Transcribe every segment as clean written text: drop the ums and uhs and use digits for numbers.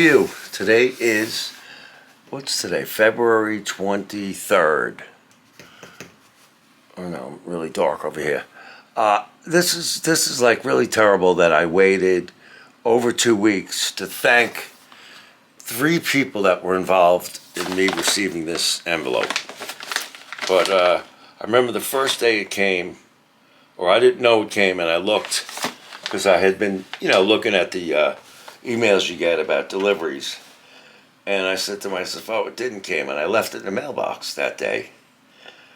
you? Today is, what's today? February 23rd. Oh no, really dark over here. This is like really terrible that I waited over 2 weeks to thank 3 people that were involved in me receiving this envelope. But I remember the first day it came, or I didn't know it came, and I looked because I had been, looking at the emails you get about deliveries. And I said to myself, oh, it didn't came, and I left it in the mailbox that day.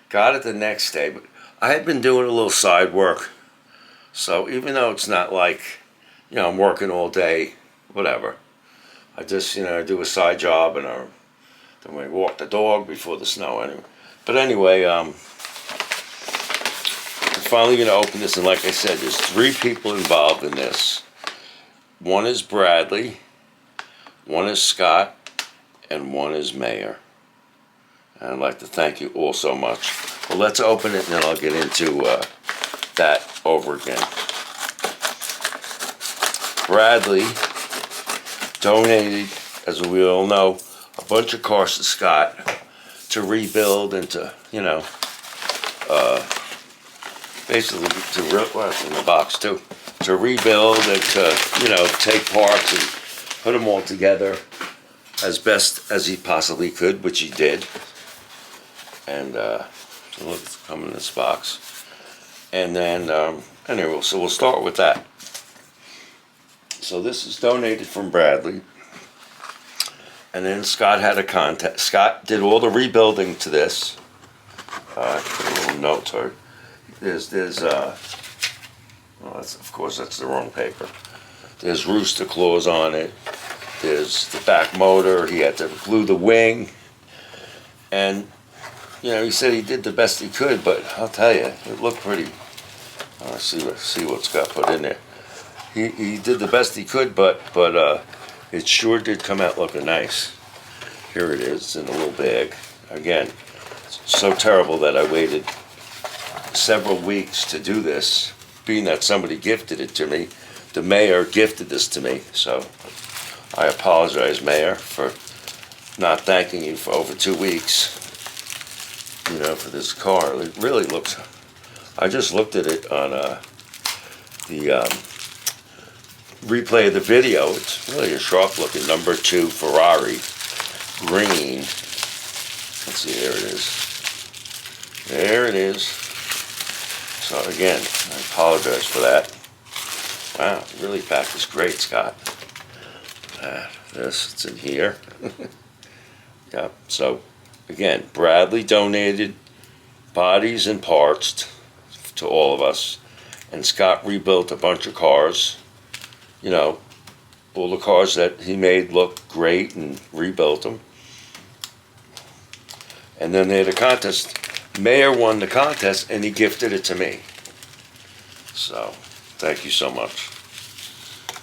Got it the next day, but I had been doing a little side work. So even though it's not like, I'm working all day, whatever. I just, do a side job, and then we walk the dog before the snow anyway. But anyway, I'm finally going to open this, and like I said, there's 3 people involved in this. One is Bradley, one is Scott, and one is Mayor. And I'd like to thank you all so much. Well, let's open it, and then I'll get into that over again. Bradley donated, as we all know, a bunch of cars to Scott to rebuild and to, basically what's in the box too, to rebuild and to, take parts and put them all together as best as he possibly could, which he did. And so look, it's coming in this box. And then, anyway, so we'll start with that. So this is donated from Bradley. And then Scott had a contest. Scott did all the rebuilding to this. Put a little note to it. There's of course that's the wrong paper. There's rooster claws on it. There's the back motor. He had to glue the wing. And, he said he did the best he could, but I'll tell you, it looked pretty. See what's got put in there. He did the best he could, but it sure did come out looking nice. Here it is, it's in a little bag. Again, it's so terrible that I waited several weeks to do this, being that somebody gifted it to me. The mayor gifted this to me, so I apologize, Mayor, for not thanking you for over 2 weeks, for this car. It really looks, I just looked at it on the replay of the video. It's really a sharp looking number 2 Ferrari, green. Let's see, there it is. There it is. So again, I apologize for that. Wow, really packed this great, Scott. It's in here. Yeah, so again, Bradley donated bodies and parts to all of us, and Scott rebuilt a bunch of cars. All the cars that he made looked great and rebuilt them. And then they had a contest. Mayor won the contest, and he gifted it to me. So, thank you so much.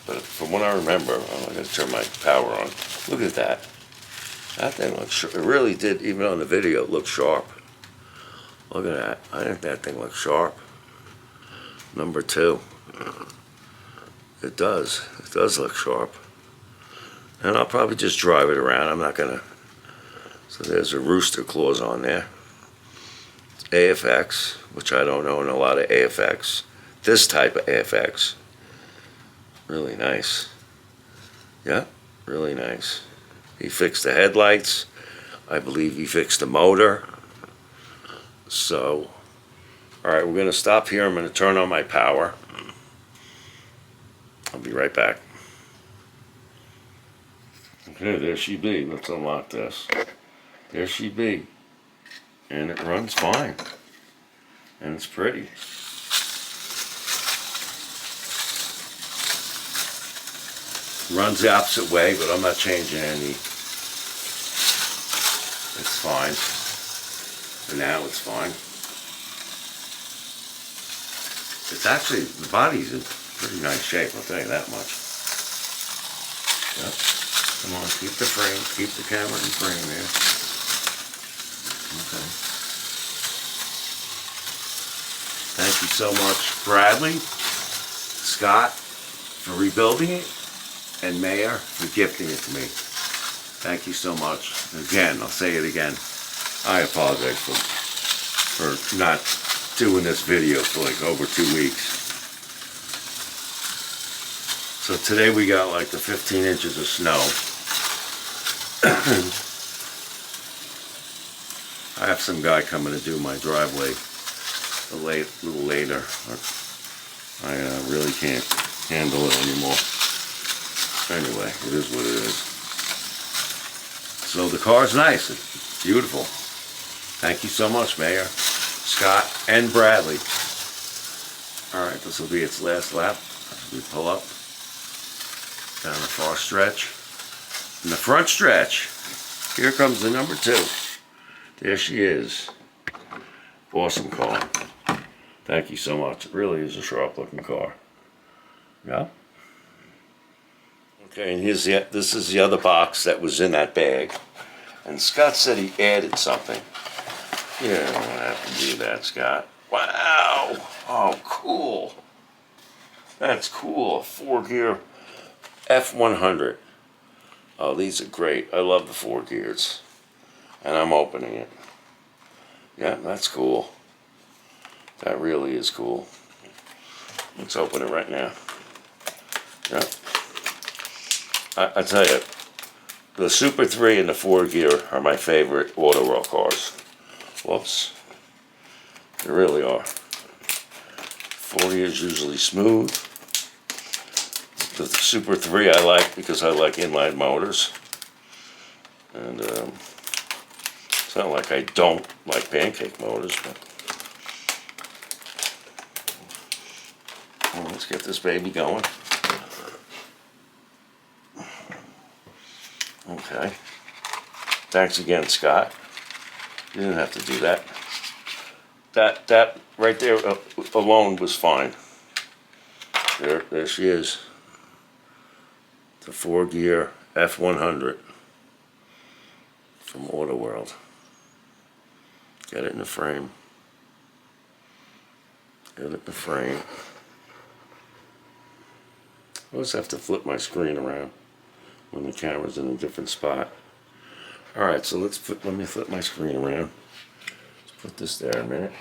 But from what I remember, I got to turn my power on. Look at that. That thing looks sharp. It really did, even on the video, it looked sharp. Look at that. I think that thing looks sharp. Number 2. It does. It does look sharp. And I'll probably just drive it around. I'm not going to. So there's a rooster claws on there. AFX, which I don't own a lot of AFX. This type of AFX. Really nice. Yeah, really nice. He fixed the headlights. I believe he fixed the motor. So, all right, we're going to stop here. I'm going to turn on my power. I'll be right back. Okay, there she be. Let's unlock this. There she be. And it runs fine. And it's pretty. Runs the opposite way, but I'm not changing any. It's fine. For now, it's fine. It's actually, the body's in pretty nice shape, I'll tell you that much. Yep. Come on, keep the frame, keep the camera in frame here. Okay. Thank you so much, Bradley, Scott, for rebuilding it. and Mayor for gifting it to me. Thank you so much. Again, I'll say it again. I apologize for not doing this video for like over 2 weeks. So today we got like the 15 inches of snow. I have some guy coming to do my driveway a little later. I really can't handle it anymore. Anyway, it is what it is. So the car's nice. It's beautiful. Thank you so much, Mayor, Scott, and Bradley. Alright, this will be its last lap. We pull up down the far stretch. In the front stretch, here comes the number 2. There she is. Awesome car. Thank you so much. It really is a sharp looking car. Yeah? Okay, and this is the other box that was in that bag. And Scott said he added something. You don't have to do that, Scott. Wow! Oh, cool. That's cool. 4-gear F100. Oh, these are great. I love the 4 gears. And I'm opening it. Yeah, that's cool. That really is cool. Let's open it right now. Yeah. I tell you, the Super 3 and the 4 gear are my favorite Auto World cars. Whoops. They really are. 4 gear is usually smooth. The Super 3 I like because I like inline motors. And it's not like I don't like pancake motors, but well, let's get this baby going. Okay. Thanks again, Scott. You didn't have to do that. That right there alone was fine. There she is. The 4-gear F100 from Auto World. Get it in the frame. Get it in the frame. I always have to flip my screen around when the camera's in a different spot. Alright, so let me flip my screen around. Let's put this there a minute.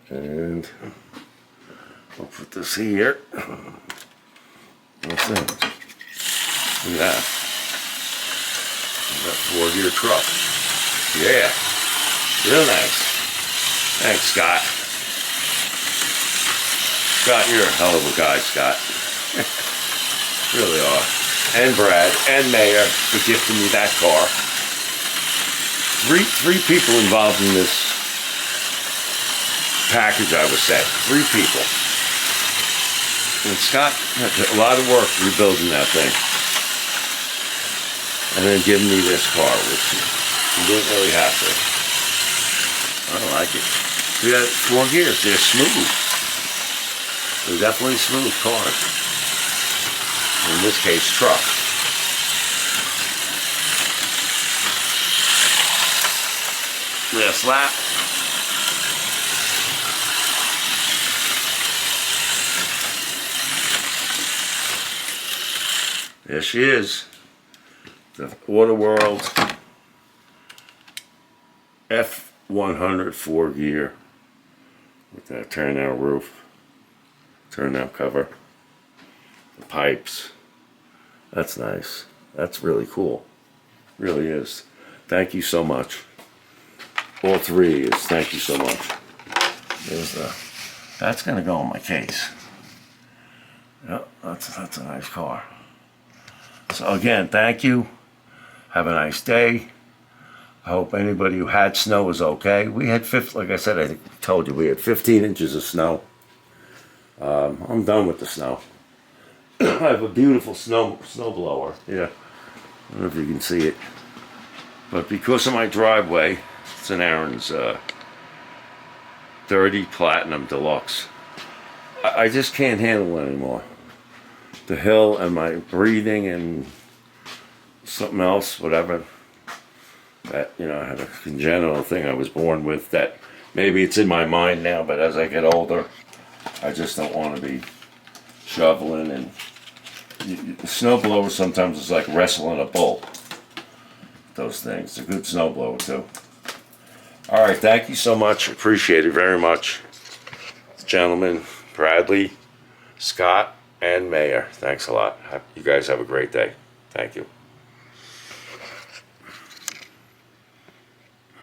And I'll put this here. What's that? Look at that. That 4-gear truck. Yeah. Real nice. Thanks, Scott. Scott, you're a hell of a guy, Scott. Really are. And Brad and Mayor for gifting me that car. Three people involved in this package I was sent. 3 people. And Scott had a lot of work rebuilding that thing. And then giving me this car, which he didn't really have to. I like it. We got 4 gears. They're smooth. They're definitely smooth cars. In this case, truck. Last lap. There she is. The Auto World F100 4-gear with that turnout roof, turnout cover, the pipes. That's nice. That's really cool. Really is. Thank you so much. All 3 is thank you so much. That's gonna go in my case. Yep, that's a nice car. So again, thank you. Have a nice day. I hope anybody who had snow is okay. We had like I said, I think I told you, we had 15 inches of snow. I'm done with the snow. I have a beautiful snow blower. Yeah, I don't know if you can see it, but because of my driveway, it's an Aaron's 30 Platinum Deluxe. I just can't handle it anymore. The hill and my breathing and something else, whatever. That, you know, I had a congenital thing I was born with that maybe it's in my mind now, but as I get older, I just don't want to be shoveling, and snow blower sometimes is like wrestling a bull. Those things. It's a good snow blower too. All right, thank you so much. Appreciate it very much, gentlemen. Bradley, Scott, and Mayor. Thanks a lot. You guys have a great day. Thank you.